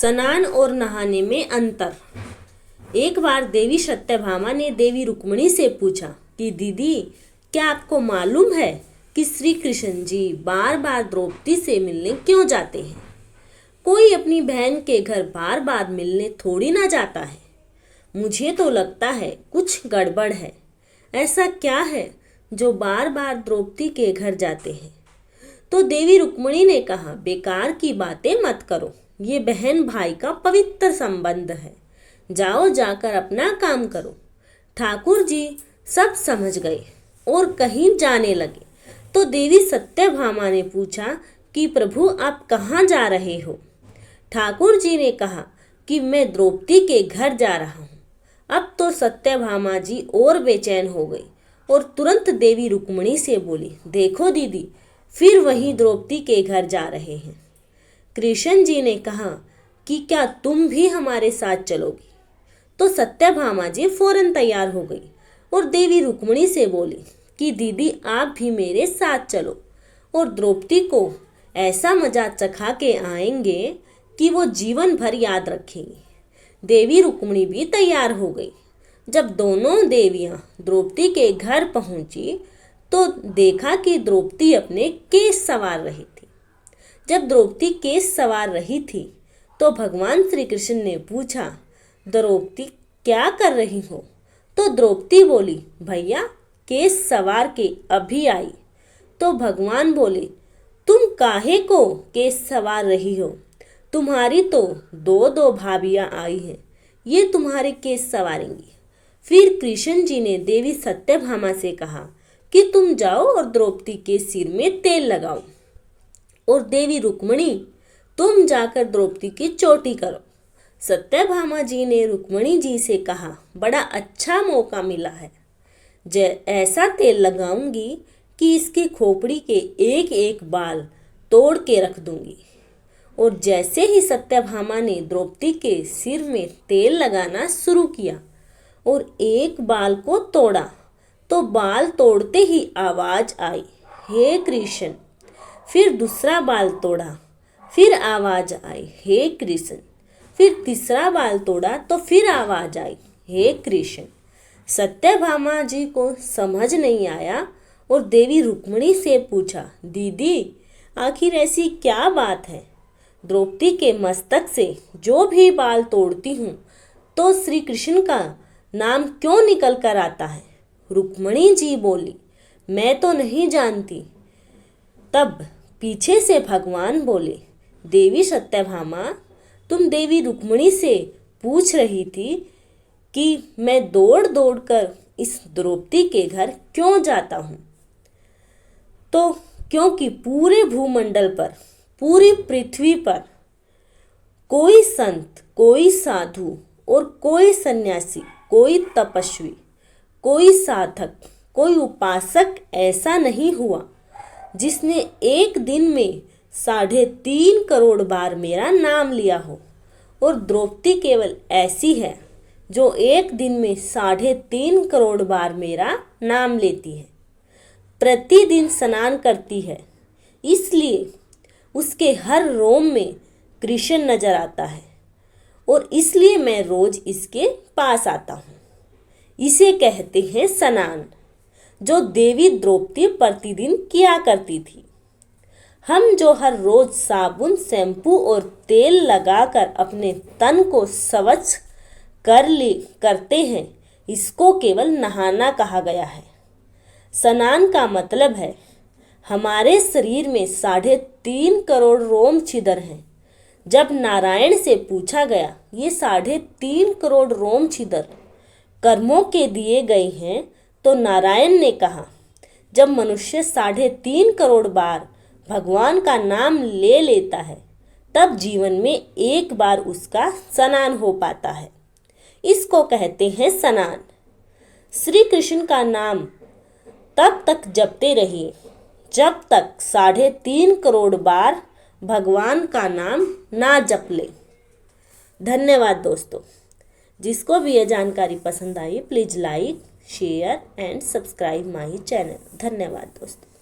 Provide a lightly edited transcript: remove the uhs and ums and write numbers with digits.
स्नान और नहाने में अंतर। एक बार देवी सत्यभामा ने देवी रुक्मिणी से पूछा कि दीदी, क्या आपको मालूम है कि श्री कृष्ण जी बार बार द्रौपदी से मिलने क्यों जाते हैं? कोई अपनी बहन के घर बार बार मिलने थोड़ी ना जाता है। मुझे तो लगता है कुछ गड़बड़ है। ऐसा क्या है जो बार बार द्रौपदी के घर जाते हैं? तो देवी रुक्मिणी ने कहा, बेकार की बातें मत करो, ये बहन भाई का पवित्र संबंध है। जाओ जाकर अपना काम करो। ठाकुर जी सब समझ गए और कहीं जाने लगे। तो देवी सत्यभामा ने पूछा कि प्रभु, आप कहाँ जा रहे हो? ठाकुर जी ने कहा कि मैं द्रौपदी के घर जा रहा हूँ। अब तो सत्यभामा जी और बेचैन हो गई और तुरंत देवी रुक्मिणी से बोली, देखो दीदी, फिर वही द्रौपदी के घर जा रहे हैं। कृष्ण जी ने कहा कि क्या तुम भी हमारे साथ चलोगी? तो सत्यभामा जी फौरन तैयार हो गई और देवी रुक्मिणी से बोली कि दीदी, आप भी मेरे साथ चलो और द्रौपदी को ऐसा मजा चखा के आएंगे कि वो जीवन भर याद रखेंगी। देवी रुक्मिणी भी तैयार हो गई। जब दोनों देवियां द्रौपदी के घर पहुंची तो देखा कि द्रौपदी अपने केस संवार रही थी। जब द्रौपदी केस संवार रही थी तो भगवान श्री कृष्ण ने पूछा, द्रौपदी क्या कर रही हो? तो द्रौपदी बोली, भैया केस संवार के अभी आई। तो भगवान बोले, तुम काहे को केस संवार रही हो? तुम्हारी तो दो दो भाभियाँ आई हैं, ये तुम्हारे केस संवारेंगी। फिर कृष्ण जी ने देवी सत्यभामा से कहा कि तुम जाओ और द्रौपदी के सिर में तेल लगाओ, और देवी रुक्मिणी, तुम जाकर द्रौपदी की चोटी करो। सत्यभामा जी ने रुक्मिणी जी से कहा, बड़ा अच्छा मौका मिला है, ऐसा तेल लगाऊंगी कि इसकी खोपड़ी के एक एक बाल तोड़ के रख दूंगी। और जैसे ही सत्यभामा ने द्रौपदी के सिर में तेल लगाना शुरू किया और एक बाल को तोड़ा तो बाल तोड़ते ही आवाज आई, हे कृष्ण। फिर दूसरा बाल तोड़ा, फिर आवाज आई, हे कृष्ण। फिर तीसरा बाल तोड़ा तो फिर आवाज आई, हे कृष्ण। सत्यभामा जी को समझ नहीं आया और देवी रुक्मिणी से पूछा, दीदी, आखिर ऐसी क्या बात है? द्रौपदी के मस्तक से जो भी बाल तोड़ती हूँ तो श्री कृष्ण का नाम क्यों निकल कर आता है? रुक्मिणी जी बोली, मैं तो नहीं जानती। तब पीछे से भगवान बोले, देवी सत्यभामा, तुम देवी रुक्मिणी से पूछ रही थी कि मैं दौड़ दौड़ कर इस द्रौपदी के घर क्यों जाता हूँ? तो क्योंकि पूरे भूमंडल पर, पूरी पृथ्वी पर कोई संत, कोई साधु और कोई सन्यासी, कोई तपस्वी, कोई साधक, कोई उपासक ऐसा नहीं हुआ जिसने एक दिन में 3.5 करोड़ बार मेरा नाम लिया हो। और द्रौपदी केवल ऐसी है जो एक दिन में 3.5 करोड़ बार मेरा नाम लेती है, प्रतिदिन स्नान करती है, इसलिए उसके हर रोम में कृष्ण नजर आता है और इसलिए मैं रोज इसके पास आता हूँ। इसे कहते हैं स्नान, जो देवी द्रौपदी प्रतिदिन किया करती थी। हम जो हर रोज साबुन, शैम्पू और तेल लगाकर अपने तन को स्वच्छ करते हैं, इसको केवल नहाना कहा गया है। स्नान का मतलब है हमारे शरीर में 3.5 करोड़ रोम छिद्र हैं। जब नारायण से पूछा गया, ये 3.5 करोड़ रोम छिद्र कर्मों के दिए गए हैं, तो नारायण ने कहा, जब मनुष्य 3.5 करोड़ बार भगवान का नाम ले लेता है तब जीवन में एक बार उसका स्नान हो पाता है। इसको कहते हैं स्नान। श्री कृष्ण का नाम तब तक जपते रहिए जब तक 3.5 करोड़ बार भगवान का नाम ना जप ले। धन्यवाद दोस्तों। जिसको भी यह जानकारी पसंद आई, please like, share and subscribe my channel. धन्यवाद दोस्तों।